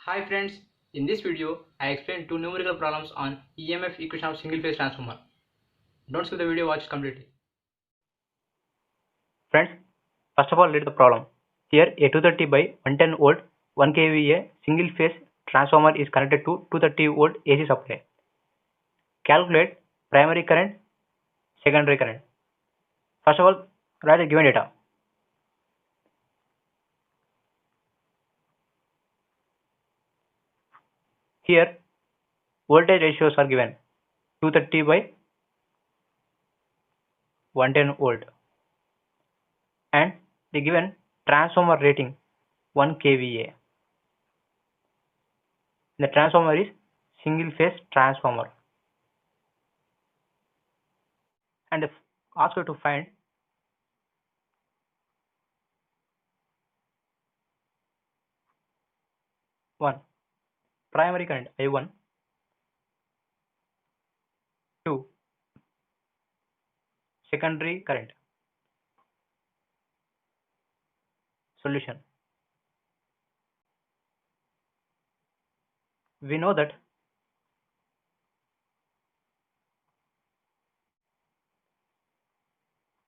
Hi friends, in this video I explain two numerical problems on EMF equation of single phase transformer. Don't skip the video, watch completely. Friends, first of all read the problem. Here a 230 by 110 volt 1 kVA single phase transformer is connected to 230 volt AC supply. Calculate primary current, secondary current. First of all write the given data. Here voltage ratios are given 230 by 110 volt and the given transformer rating 1 kVA. The transformer is single phase transformer and ask you to find 1 primary current I1, 2 secondary current. Solution. We know that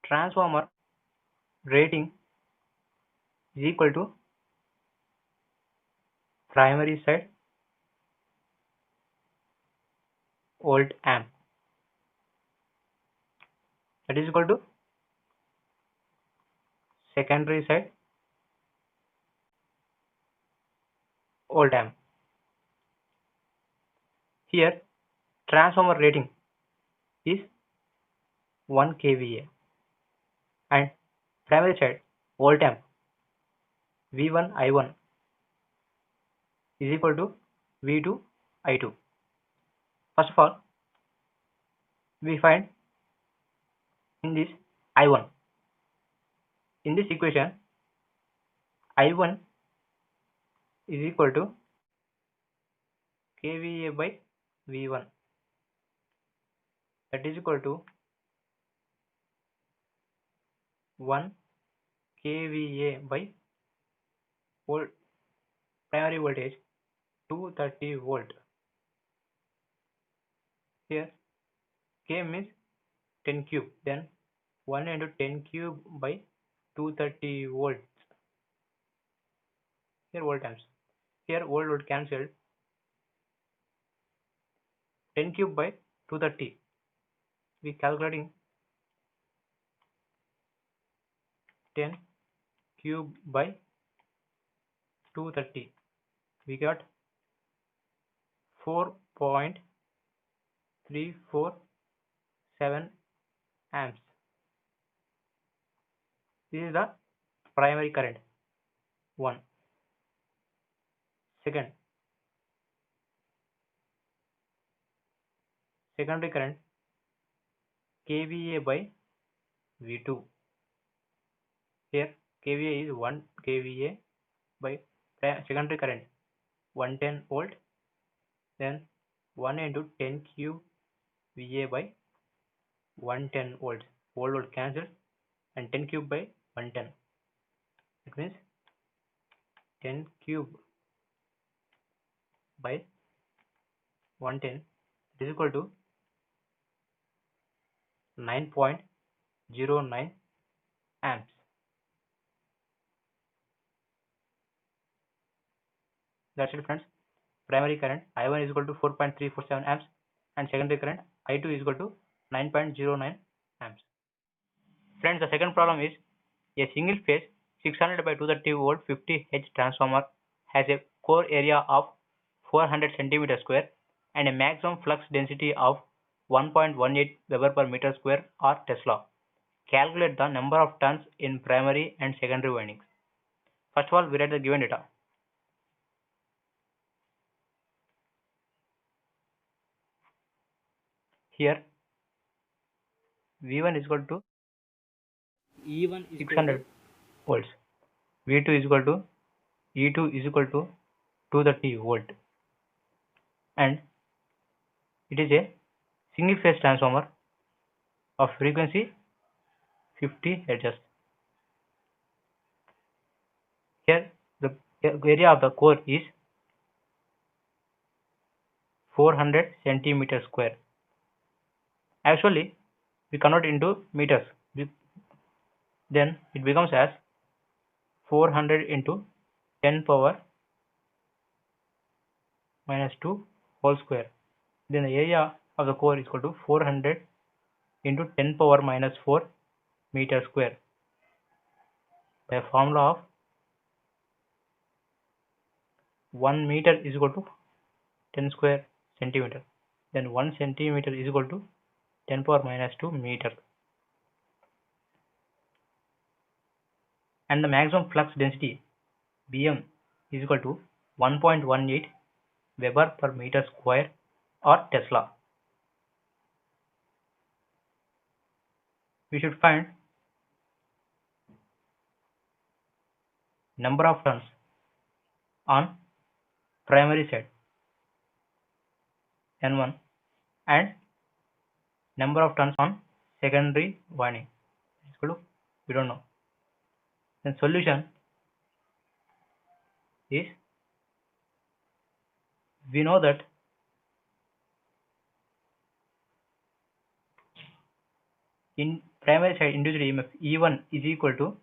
transformer rating is equal to primary side volt amp, that is equal to secondary side volt amp. Here transformer rating is 1 kVA and primary side volt amp V1 I1 is equal to V2 I2. First of all, we find in this I1. In this equation, I1 is equal to kVA by V1, that is equal to 1 kVA by volt primary voltage 230 volt. Here K means 10 cube, then 1 into 10 cube by 230 volts. Here volt amps. Here volt cancelled. 10 cube by 230. We calculating 10 cube by 230. We got 4.347 amps. This is the primary current. 1. Second, secondary current kVA by V2. Here kVA is 1 kVA by secondary current 110 volt, then 1 into 10 cube VA by 110 volts. Volt cancelled and 10 cube by 110. It means 10 cube by 110 is equal to 9.09 amps. That's it friends. Primary current I1 is equal to 4.347 amps and secondary current I2 is equal to 9.09 amps. Friends, the second problem is a single phase 600 by 230 volt 50 Hz transformer has a core area of 400 centimeter square and a maximum flux density of 1.18 Weber per meter square or Tesla. Calculate the number of turns in primary and secondary windings. First of all, we write the given data. Here V1 is equal to E1 is 600 volts. V2 is equal to E2 is equal to 230 volt and it is a single phase transformer of frequency 50 Hz. Here the area of the core is 400 centimeter square. Actually, we convert into meters. Then it becomes as 400 into 10 power minus 2 whole square. Then the area of the core is equal to 400 into 10 power minus 4 meter square by a formula of 1 meter is equal to 10 square centimeter. Then 1 centimeter is equal to 10 power minus 2 meter. And the maximum flux density Bm is equal to 1.18 Weber per meter square or Tesla. We should find number of turns on primary side N1 and number of turns on secondary winding is equal to, we don't know. Then solution is, we know that in primary side induced EMF E1 is equal to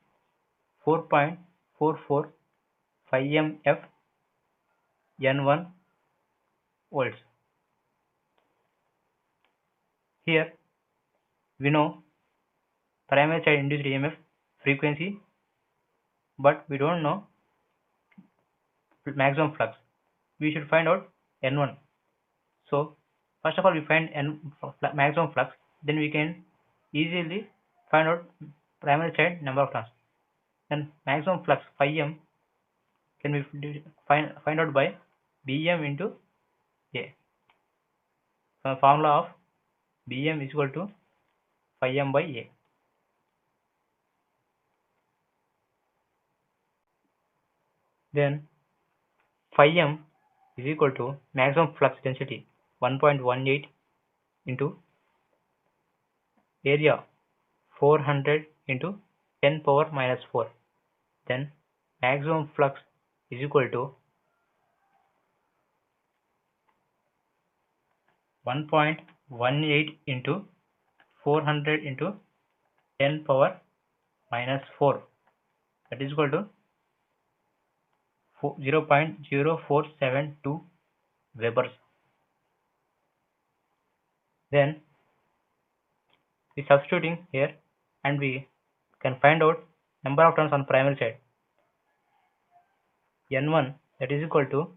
4.44 mF N1 volts. Here we know primary side induced EMF frequency, but we don't know maximum flux. We should find out N1. So first of all we find maximum flux, then we can easily find out primary side number of turns. Then maximum flux phi m can be find out by Bm into A. So the formula of Bm is equal to phi m by A. Then phi m is equal to maximum flux density 1.18 into area 400 into 10 power minus 4. Then maximum flux is equal to 1.18 into 400 into 10 power minus 4, that is equal to 0.0472 Webers. Then we substituting here and we can find out number of turns on primary side N1, that is equal to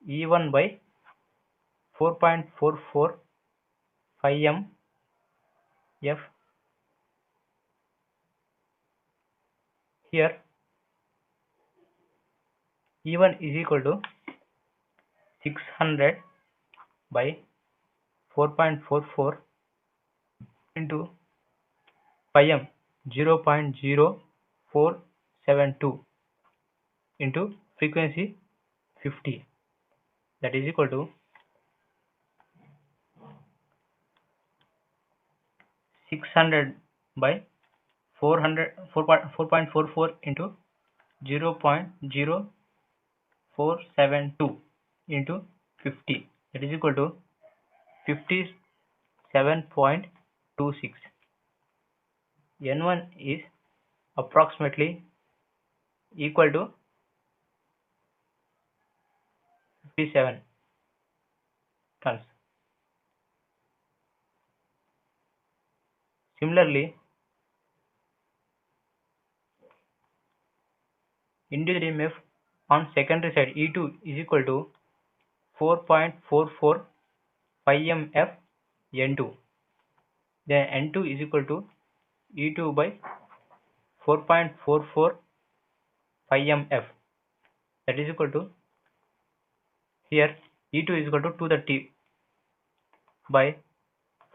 E1 by 4.44 phi m F. Here E1 is equal to 600 by 4.44 into phi m 0.0472 into frequency 50, that is equal to 600 by 4.44 into 0.0472 into 50, that is equal to 57.26. N1 is approximately equal to 57 tons. Similarly, induced EMF on secondary side E2 is equal to 4.44 phi mF N2. Then N2 is equal to E2 by 4.44 phi mF, that is equal to, here E2 is equal to 230 by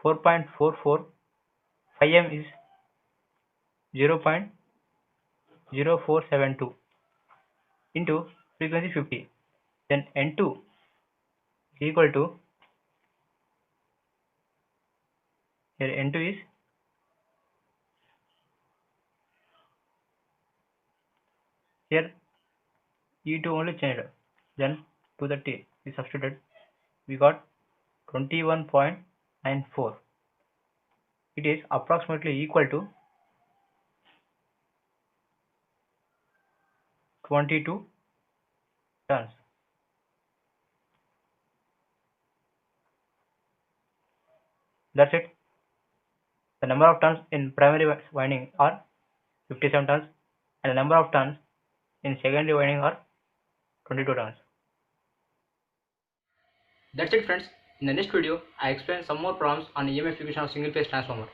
4.44 phi m is 0.0472 into frequency 50. Then N2 is equal to, here N2 is here E2 only changed, then 230 is substituted. we got 21.94. It is approximately equal to 22 turns. That's it. The number of turns in primary winding are 57 turns and the number of turns in secondary winding are 22 turns. That's it, friends. In the next video, I explain some more problems on EMF equation of single phase transformer.